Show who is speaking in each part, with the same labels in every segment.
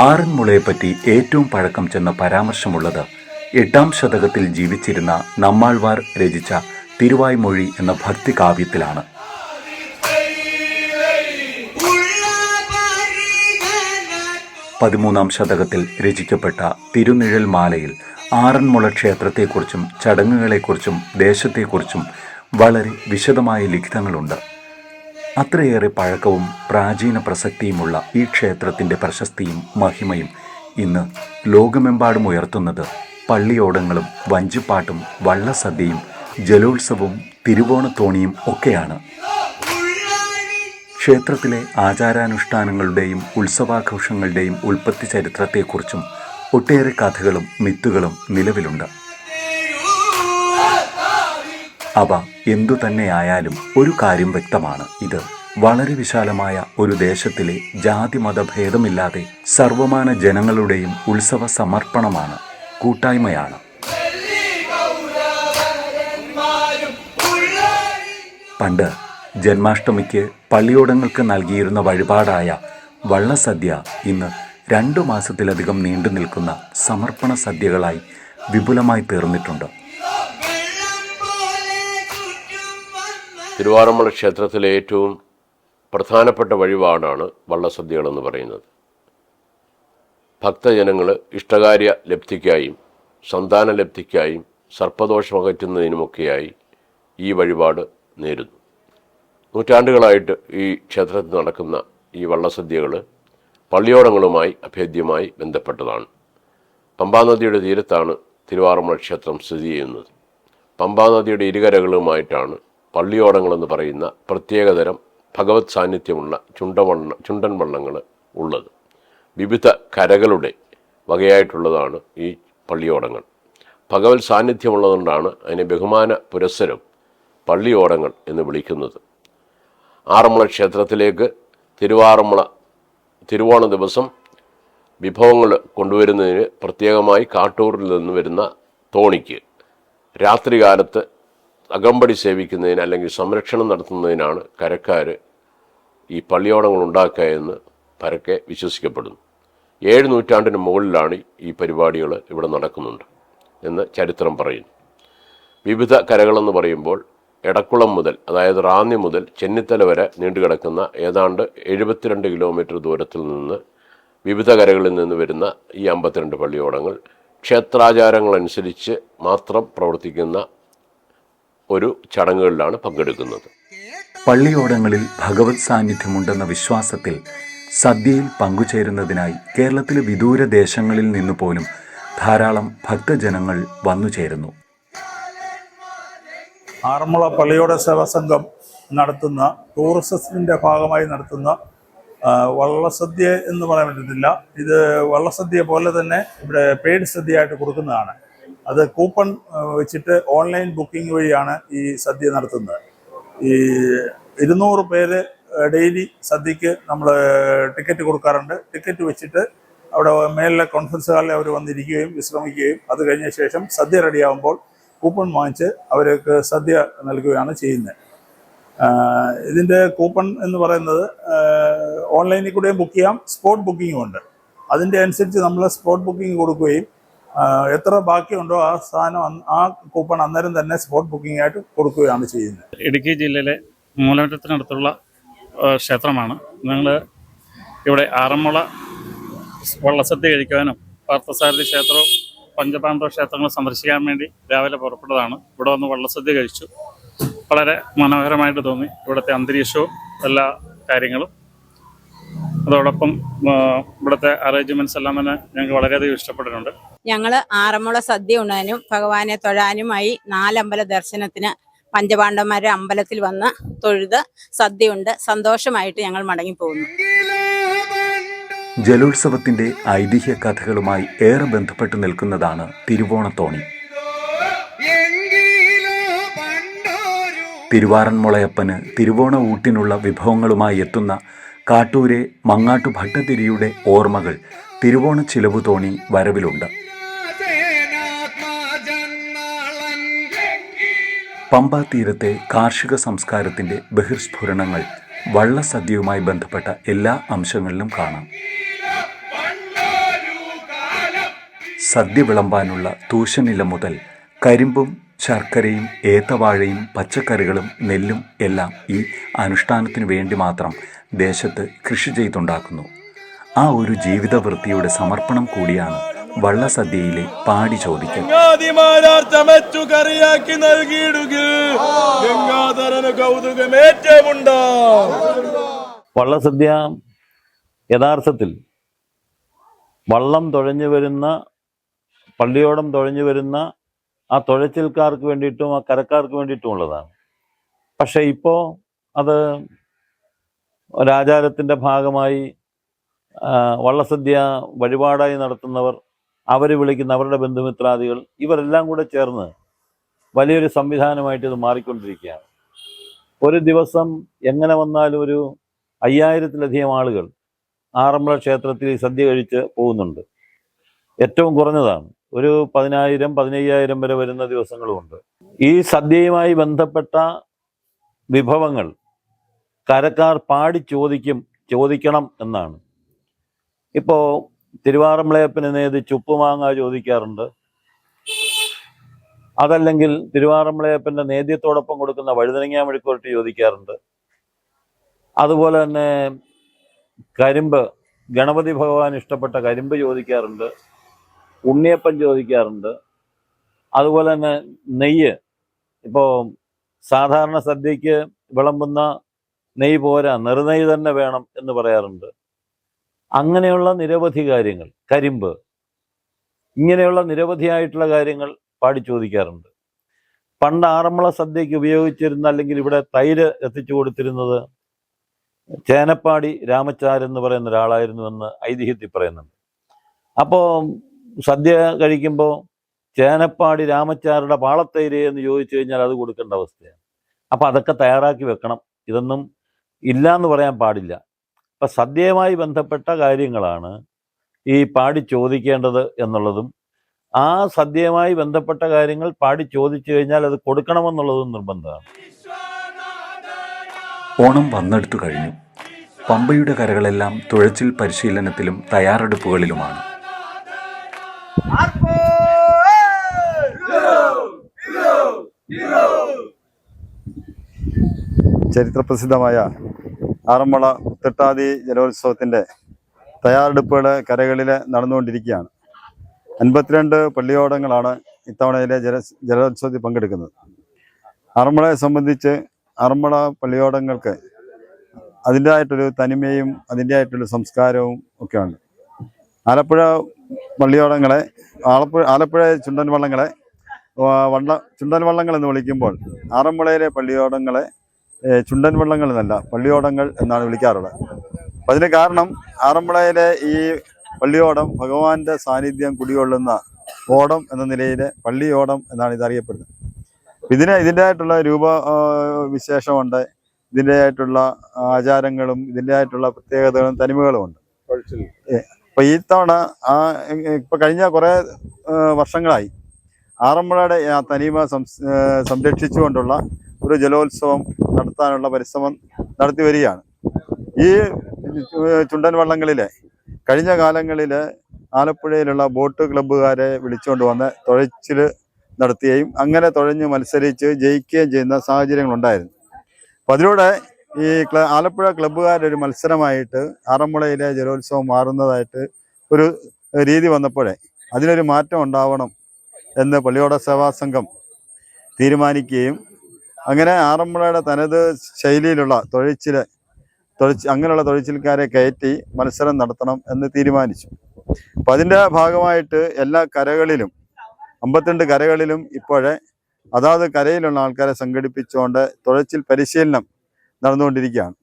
Speaker 1: ആറന്മുളയെപ്പറ്റി ഏറ്റവും പഴക്കം ചെന്ന പരാമർശമുള്ളത് 8-ാം ശതകത്തിൽ ജീവിച്ചിരുന്ന നമ്മാൾവാർ രചിച്ച തിരുവായ്മൊഴി എന്ന ഭക്തികാവ്യത്തിലാണ്. 13-ാം ശതകത്തിൽ രചിക്കപ്പെട്ട തിരുനിഴൽ മാലയിൽ ആറന്മുള ക്ഷേത്രത്തെക്കുറിച്ചും ചടങ്ങുകളെക്കുറിച്ചും ദേശത്തെക്കുറിച്ചും വളരെ വിശദമായ ലിഖിതങ്ങളുണ്ട്. അത്രയേറെ പഴക്കവും പ്രാചീന പ്രസക്തിയുമുള്ള ഈ ക്ഷേത്രത്തിൻ്റെ പ്രശസ്തിയും മഹിമയും ഇന്ന് ലോകമെമ്പാടും ഉയർത്തുന്നത് പള്ളിയോടങ്ങളും വഞ്ചിപ്പാട്ടും വള്ളസദ്യയും ജലോത്സവവും തിരുവോണത്തോണിയും ഒക്കെയാണ്. ക്ഷേത്രത്തിലെ ആചാരാനുഷ്ഠാനങ്ങളുടെയും ഉത്സവാഘോഷങ്ങളുടെയും ഉൽപ്പത്തി ചരിത്രത്തെക്കുറിച്ചും ഒട്ടേറെ കഥകളും മിത്തുകളും നിലവിലുണ്ട്. അവ എന്തുതന്നെയായാലും ഒരു കാര്യം വ്യക്തമാണ്: ഇത് വളരെ വിശാലമായ ഒരു ദേശത്തിലെ ജാതിമത ഭേദമില്ലാതെ സർവമാന ജനങ്ങളുടെയും ഉത്സവ സമർപ്പണമാണ്, കൂട്ടായ്മയാണ്. പണ്ട് ജന്മാഷ്ടമിക്ക് പള്ളിയോടങ്ങൾക്ക് നൽകിയിരുന്ന വഴിപാടായ വള്ളസദ്യ ഇന്ന് 2 മാസത്തിലധികം നീണ്ടു നിൽക്കുന്ന സമർപ്പണ സദ്യകളായി വിപുലമായി തീർന്നിട്ടുണ്ട്.
Speaker 2: തിരുവാറന്മുള ക്ഷേത്രത്തിലെ ഏറ്റവും പ്രധാനപ്പെട്ട വഴിപാടാണ് വള്ളസദ്യകളെന്ന് പറയുന്നത്. ഭക്തജനങ്ങൾ ഇഷ്ടകാര്യ ലബ്ധിക്കായും സന്താന ലബ്ധിക്കായും സർപ്പദോഷമകറ്റുന്നതിനുമൊക്കെയായി ഈ വഴിപാട് നേരുന്നു. നൂറ്റാണ്ടുകളായിട്ട് ഈ ക്ഷേത്രത്തിൽ നടക്കുന്ന ഈ വള്ളസദ്യകൾ പള്ളിയോടങ്ങളുമായി അഭേദ്യമായി ബന്ധപ്പെട്ടതാണ്. പമ്പാനദിയുടെ തീരത്താണ് തിരുവാറന്മുള ക്ഷേത്രം സ്ഥിതി ചെയ്യുന്നത്. പമ്പാനദിയുടെ ഇരുകരകളുമായിട്ടാണ് പള്ളിയോടങ്ങളെന്ന് പറയുന്ന പ്രത്യേകതരം ഭഗവത് സാന്നിധ്യമുള്ള ചുണ്ടൻ വള്ളങ്ങൾ ഉള്ളത്. വിവിധ കരകളുടെ വകയായിട്ടുള്ളതാണ് ഈ പള്ളിയോടങ്ങൾ. ഭഗവത് സാന്നിധ്യമുള്ളതുകൊണ്ടാണ് അതിനെ ബഹുമാന പുരസ്സരം പള്ളിയോടങ്ങൾ എന്ന് വിളിക്കുന്നത്. ആറന്മുള ക്ഷേത്രത്തിലേക്ക് തിരുവോണ ദിവസം വിഭവങ്ങൾ കൊണ്ടുവരുന്നതിന് പ്രത്യേകമായി കാട്ടൂരിൽ നിന്ന് വരുന്ന തോണിക്ക് രാത്രികാലത്ത് അകമ്പടി സേവിക്കുന്നതിന് അല്ലെങ്കിൽ സംരക്ഷണം നടത്തുന്നതിനാണ് കരക്കാർ ഈ പള്ളിയോടങ്ങൾ ഉണ്ടാക്കുക എന്ന് പരക്കെ വിശ്വസിക്കപ്പെടുന്നു. 7 നൂറ്റാണ്ടിന് മുകളിലാണ് ഈ പരിപാടികൾ ഇവിടെ നടക്കുന്നുണ്ട് എന്ന് ചരിത്രം പറയുന്നു. വിവിധ കരകളെന്ന് പറയുമ്പോൾ എടക്കുളം മുതൽ, അതായത് റാന്നി മുതൽ ചെന്നിത്തല വരെ നീണ്ടുകിടക്കുന്ന ഏതാണ്ട് 72 കിലോമീറ്റർ ദൂരത്തിൽ നിന്ന് വിവിധ കരകളിൽ നിന്ന് വരുന്ന ഈ 52 പള്ളിയോടങ്ങൾ ക്ഷേത്രാചാരങ്ങളനുസരിച്ച് മാത്രം പ്രവർത്തിക്കുന്ന ഒരു ചടങ്ങുകളിലാണ് പങ്കെടുക്കുന്നത്.
Speaker 1: പള്ളിയോടങ്ങളിൽ ഭഗവത് സാന്നിധ്യമുണ്ടെന്ന വിശ്വാസത്തിൽ സദ്യയിൽ പങ്കുചേരുന്നതിനായി കേരളത്തിലെ വിദൂര ദേശങ്ങളിൽ നിന്നു പോലും ധാരാളം ഭക്തജനങ്ങൾ വന്നുചേരുന്നു.
Speaker 3: ആറന്മുള പള്ളിയോട സേവാ സംഘം നടത്തുന്ന ടൂറിസത്തിൻ്റെ ഭാഗമായി നടത്തുന്ന വള്ളസദ്യ എന്ന് പറയാൻ പറ്റത്തില്ല. ഇത് വള്ളസദ്യ പോലെ തന്നെ ഇവിടെ പെയ്ഡ് സദ്യയായിട്ട് കൊടുക്കുന്നതാണ്. അത് കൂപ്പൺ വെച്ചിട്ട് ഓൺലൈൻ ബുക്കിംഗ് വഴിയാണ് ഈ സദ്യ നടത്തുന്നത്. ഈ 200 പേര് ഡെയിലി സദ്യക്ക് നമ്മൾ ടിക്കറ്റ് കൊടുക്കാറുണ്ട്. ടിക്കറ്റ് വെച്ചിട്ട് അവിടെ മേലിലെ കോൺഫറൻസ് ഹാളിൽ അവർ വന്നിരിക്കുകയും വിശ്രമിക്കുകയും അത് കഴിഞ്ഞ ശേഷം സദ്യ റെഡിയാകുമ്പോൾ കൂപ്പൺ വാങ്ങിച്ച് അവർക്ക് സദ്യ നൽകുകയാണ് ചെയ്യുന്നത്. ഇതിൻ്റെ കൂപ്പൺ എന്ന് പറയുന്നത് ഓൺലൈനിൽ കൂടെയും ബുക്ക് ചെയ്യാം, സ്പോട്ട് ബുക്കിങ്ങും ഉണ്ട്. അതിൻ്റെ അനുസരിച്ച് നമ്മൾ സ്പോട്ട് ബുക്കിംഗ് കൊടുക്കുകയും എത്ര ബാക്കിയുണ്ടോ ആ സാധനം ആ കൂപ്പൺ അന്നേരം തന്നെ സ്പോട്ട് ബുക്കിംഗ് ആയിട്ട് കൊടുക്കുകയാണ് ചെയ്യുന്നത്.
Speaker 4: ഇടുക്കി ജില്ലയിലെ മൂലമറ്റത്തിനടുത്തുള്ള ക്ഷേത്രമാണ്. ഞങ്ങൾ ഇവിടെ ആറന്മുള വള്ളസദ്യ കഴിക്കുവാനും പാർത്ഥസാരഥി ക്ഷേത്രവും പഞ്ചപാണ്ഡവ ക്ഷേത്രങ്ങൾ സന്ദർശിക്കാൻ വേണ്ടി രാവിലെ പുറപ്പെട്ടതാണ്. ഇവിടെ വന്ന് വള്ളസദ്യ കഴിച്ചു. വളരെ മനോഹരമായിട്ട് തോന്നി. ഇവിടുത്തെ അന്തരീക്ഷവും എല്ലാ കാര്യങ്ങളും, അതോടൊപ്പം ഇവിടുത്തെ അറേഞ്ച്മെൻറ്റ്സ് എല്ലാം തന്നെ ഞങ്ങൾക്ക് വളരെയധികം ഇഷ്ടപ്പെട്ടിട്ടുണ്ട്.
Speaker 5: ഞങ്ങൾ ആറന്മുള സദ്യ ഉണ്ണാനും ഭഗവാനെ തൊഴാനുമായി 4 അമ്പല ദർശനത്തിന് പഞ്ചപാണ്ഡവന്മാരുടെ അമ്പലത്തിൽ വന്ന് തൊഴുത് സദ്യയുണ്ട് സന്തോഷമായിട്ട് ഞങ്ങൾ മടങ്ങിപ്പോകുന്നു.
Speaker 1: ജലോത്സവത്തിന്റെ ഐതിഹ്യ കഥകളുമായി ഏറെ ബന്ധപ്പെട്ട് നിൽക്കുന്നതാണ് തിരുവോണത്തോണി. തിരുവാറന്മുളയപ്പന് തിരുവോണ ഊട്ടിനുള്ള വിഭവങ്ങളുമായി എത്തുന്ന കാട്ടൂരെ മങ്ങാട്ടു ഭട്ടതിരിയുടെ ഓർമ്മകൾ തിരുവോണ ചിലവു തോണി വരവിലുണ്ട്. പമ്പാ തീരത്തെ കാർഷിക സംസ്കാരത്തിന്റെ ബഹിർസ്ഫുരണങ്ങൾ വള്ളസദ്യയുമായി ബന്ധപ്പെട്ട എല്ലാ അംശങ്ങളിലും കാണാം. സദ്യ വിളമ്പാനുള്ള തൂശനില മുതൽ കരിമ്പും ശർക്കരയും ഏത്തവാഴയും പച്ചക്കറികളും നെല്ലും എല്ലാം ഈ അനുഷ്ഠാനത്തിനു വേണ്ടി മാത്രം ദേശത്ത് കൃഷി ചെയ്തുണ്ടാക്കുന്നു. ആ ഒരു ജീവിതവൃത്തിയുടെ സമർപ്പണം കൂടിയാണ് വള്ളസദ്യയിലെ പാടി ചോദിക്കൽ.
Speaker 6: വള്ളസദ്യ യഥാർത്ഥത്തിൽ വള്ളം തുഴഞ്ഞു വരുന്ന, പള്ളിയോടം തുഴഞ്ഞു വരുന്ന ആ തുഴച്ചിൽക്കാർക്ക് വേണ്ടിയിട്ടും ആ കരക്കാർക്ക് വേണ്ടിയിട്ടും ഉള്ളതാണ്. പക്ഷെ ഇപ്പോൾ അത് ഒരാചാരത്തിൻ്റെ ഭാഗമായി വള്ളസദ്യ വഴിപാടായി നടത്തുന്നവർ, അവർ വിളിക്കുന്ന അവരുടെ ബന്ധുമിത്രാദികൾ, ഇവരെല്ലാം കൂടെ ചേർന്ന് വലിയൊരു സംവിധാനമായിട്ട് ഇത് മാറിക്കൊണ്ടിരിക്കുകയാണ്. ഒരു ദിവസം എങ്ങനെ വന്നാലും ഒരു 5000-ത്തിലധികം ആളുകൾ ആറന്മുള ക്ഷേത്രത്തിൽ സദ്യ കഴിച്ച് പോകുന്നുണ്ട്. ഏറ്റവും കുറഞ്ഞതാണ്. ഒരു 10,000-15,000 വരെ വരുന്ന ദിവസങ്ങളുമുണ്ട്. ഈ സദ്യയുമായി ബന്ധപ്പെട്ട വിഭവങ്ങൾ കരക്കാർ പാടി ചോദിക്കണം എന്നാണ്. ഇപ്പോൾ തിരുവാറന്മുളയപ്പന് നേതി ചുപ്പുമാങ്ങ ചോദിക്കാറുണ്ട്. അതല്ലെങ്കിൽ തിരുവാറന്മുളയപ്പൻ്റെ നേദ്യത്തോടൊപ്പം കൊടുക്കുന്ന വഴുതനങ്ങ മെഴുക്കുവരട്ടി ചോദിക്കാറുണ്ട്. അതുപോലെ തന്നെ കരിമ്പ്, ഗണപതി ഭഗവാൻ ഇഷ്ടപ്പെട്ട കരിമ്പ് ചോദിക്കാറുണ്ട്. ഉണ്ണിയപ്പം ചോദിക്കാറുണ്ട്. അതുപോലെ തന്നെ നെയ്യ്, ഇപ്പോൾ സാധാരണ സദ്യക്ക് വിളമ്പുന്ന നെയ്യ് പോരാ, നെറുനെയ്യ് തന്നെ വേണം എന്ന് പറയാറുണ്ട്. അങ്ങനെയുള്ള നിരവധി കാര്യങ്ങൾ, കരിമ്പ്, ഇങ്ങനെയുള്ള നിരവധിയായിട്ടുള്ള കാര്യങ്ങൾ പാടി ചോദിക്കാറുണ്ട്. പണ്ട് ആറന്മുള സദ്യക്ക് ഉപയോഗിച്ചിരുന്ന, അല്ലെങ്കിൽ ഇവിടെ തൈര് എത്തിച്ചു കൊടുത്തിരുന്നത് ചേനപ്പാടി രാമച്ചാർ എന്ന് പറയുന്ന ഒരാളായിരുന്നുവെന്ന് ഐതിഹ്യത്തിൽ പറയുന്നുണ്ട്. അപ്പോൾ സദ്യ കഴിക്കുമ്പോൾ ചേനപ്പാടി രാമച്ചാരുടെ പാളത്തൈര് എന്ന് ചോദിച്ചു കഴിഞ്ഞാൽ അത് കൊടുക്കേണ്ട അവസ്ഥയാണ്. അപ്പം അതൊക്കെ തയ്യാറാക്കി വെക്കണം. ഇതൊന്നും ഇല്ല എന്ന് പറയാൻ പാടില്ല. അപ്പം സദ്യയുമായി ബന്ധപ്പെട്ട കാര്യങ്ങളാണ് ഈ പാടി ചോദിക്കേണ്ടത് എന്നുള്ളതും, ആ സദ്യയുമായി ബന്ധപ്പെട്ട കാര്യങ്ങൾ പാടി ചോദിച്ചു കഴിഞ്ഞാൽ അത് കൊടുക്കണമെന്നുള്ളതും നിർബന്ധമാണ്.
Speaker 1: ഓണം വന്നെടുത്തു കഴിഞ്ഞു. പമ്പയുടെ കരകളെല്ലാം തുഴച്ചിൽ പരിശീലനത്തിലും തയ്യാറെടുപ്പുകളിലുമാണ്.
Speaker 7: ചരിത്രപ്രസിദ്ധമായ ആറന്മുള ഉത്രട്ടാതി ജലോത്സവത്തിൻ്റെ തയ്യാറെടുപ്പുകൾ കരകളിൽ നടന്നുകൊണ്ടിരിക്കുകയാണ്. 52 പള്ളിയോടങ്ങളാണ് ഇത്തവണയിലെ ജലോത്സവത്തിൽ പങ്കെടുക്കുന്നത്. ആറന്മുളയെ സംബന്ധിച്ച് ആറന്മുള പള്ളിയോടങ്ങൾക്ക് അതിൻ്റെതായിട്ടൊരു തനിമയും അതിൻ്റെതായിട്ടൊരു സംസ്കാരവും ഒക്കെയുണ്ട്. ആലപ്പുഴ പള്ളിയോടങ്ങളെ, ആലപ്പുഴ ചുണ്ടൻ വള്ളങ്ങളെ ചുണ്ടൻ വള്ളങ്ങൾ എന്ന് വിളിക്കുമ്പോൾ ആറന്മുളയിലെ പള്ളിയോടങ്ങളെ ചുണ്ടൻ വള്ളങ്ങൾ എന്നല്ല, പള്ളിയോടങ്ങൾ എന്നാണ് വിളിക്കാറുള്ളത്. അപ്പം അതിന് കാരണം ആറന്മുളയിലെ ഈ പള്ളിയോടം ഭഗവാന്റെ സാന്നിധ്യം കുടികൊള്ളുന്ന ഓടം എന്ന നിലയിൽ പള്ളിയോടം എന്നാണ് ഇതറിയപ്പെടുന്നത്. ഇതിൻ്റെതായിട്ടുള്ള വിശേഷമുണ്ട്, ഇതിൻ്റെതായിട്ടുള്ള ആചാരങ്ങളും ഇതിൻ്റെതായിട്ടുള്ള പ്രത്യേകതകളും തനിമകളുമുണ്ട്. അപ്പോൾ ഈ തവണ ഇപ്പം കഴിഞ്ഞ കുറേ വർഷങ്ങളായി ആറന്മുളയുടെ ആ തനിമ സംരക്ഷിച്ചുകൊണ്ടുള്ള ഒരു ജലോത്സവം നടത്താനുള്ള പരിശ്രമം നടത്തി വരികയാണ്. ഈ ചുണ്ടൻ വള്ളങ്ങളിലെ കഴിഞ്ഞ കാലങ്ങളിൽ ആലപ്പുഴയിലുള്ള ബോട്ട് ക്ലബ്ബുകാരെ വിളിച്ചുകൊണ്ട് വന്ന് തുഴച്ചിൽ നടത്തുകയും അങ്ങനെ തുഴഞ്ഞ് മത്സരിച്ച് ജയിക്കുകയും ചെയ്യുന്ന സാഹചര്യങ്ങളുണ്ടായിരുന്നു. അപ്പം അതിലൂടെ ഈ ആലപ്പുഴ ക്ലബ്ബുകാരുടെ ഒരു മത്സരമായിട്ട് ആറന്മുളയിലെ ജലോത്സവം മാറുന്നതായിട്ട് ഒരു രീതി വന്നപ്പോഴേ അതിനൊരു മാറ്റം ഉണ്ടാവണം എന്ന് പള്ളിയോട സേവാ സംഘം തീരുമാനിക്കുകയും അങ്ങനെ ആറന്മുളയുടെ തനത് ശൈലിയിലുള്ള അങ്ങനെയുള്ള തുഴച്ചിൽക്കാരെ കയറ്റി മത്സരം നടത്തണം എന്ന് തീരുമാനിച്ചു. അപ്പം അതിൻ്റെ ഭാഗമായിട്ട് എല്ലാ കരകളിലും 52 കരകളിലും ഇപ്പോഴേ അതാത് കരയിലുള്ള ആൾക്കാരെ സംഘടിപ്പിച്ചുകൊണ്ട് തുഴച്ചിൽ പരിശീലനം നടന്നുകൊണ്ടിരിക്കുകയാണ്.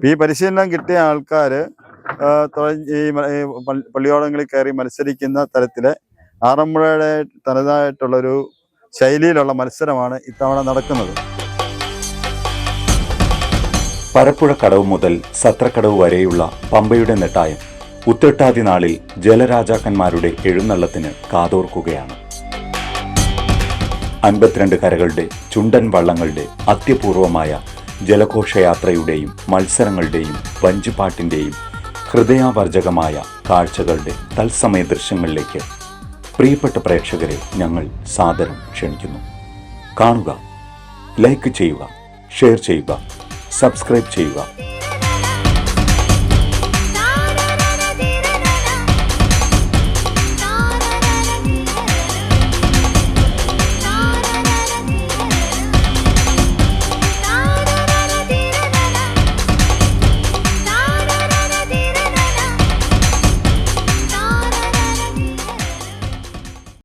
Speaker 7: ഈ പരിശീലനം കിട്ടിയ ആൾക്കാർ ഈ പള്ളിയോടങ്ങളിൽ കയറി മത്സരിക്കുന്ന തരത്തിൽ ആറന്മുളയുടെ തനതായിട്ടുള്ളൊരു ശൈലിയിലുള്ള മത്സരമാണ് ഇത്തവണ നടക്കുന്നത്.
Speaker 1: പരപ്പുഴ കടവ് മുതൽ സത്രക്കടവ് വരെയുള്ള പമ്പയുടെ നെട്ടായം ഉത്രട്ടാതി നാളിൽ ജലരാജാക്കന്മാരുടെ എഴുന്നള്ളത്തിന് കാതോർക്കുകയാണ്. 52 കരകളുടെ ചുണ്ടൻ വള്ളങ്ങളുടെ അത്യപൂർവമായ ജലഘോഷയാത്രയുടെയും മത്സരങ്ങളുടെയും വഞ്ചിപ്പാട്ടിൻ്റെയും ഹൃദയാവർജകമായ കാഴ്ചകളുടെ തത്സമയ ദൃശ്യങ്ങളിലേക്ക് പ്രിയപ്പെട്ട പ്രേക്ഷകരെ ഞങ്ങൾ സാദരം ക്ഷണിക്കുന്നു. കാണുക, ലൈക്ക് ചെയ്യുക, ഷെയർ ചെയ്യുക, സബ്സ്ക്രൈബ് ചെയ്യുക.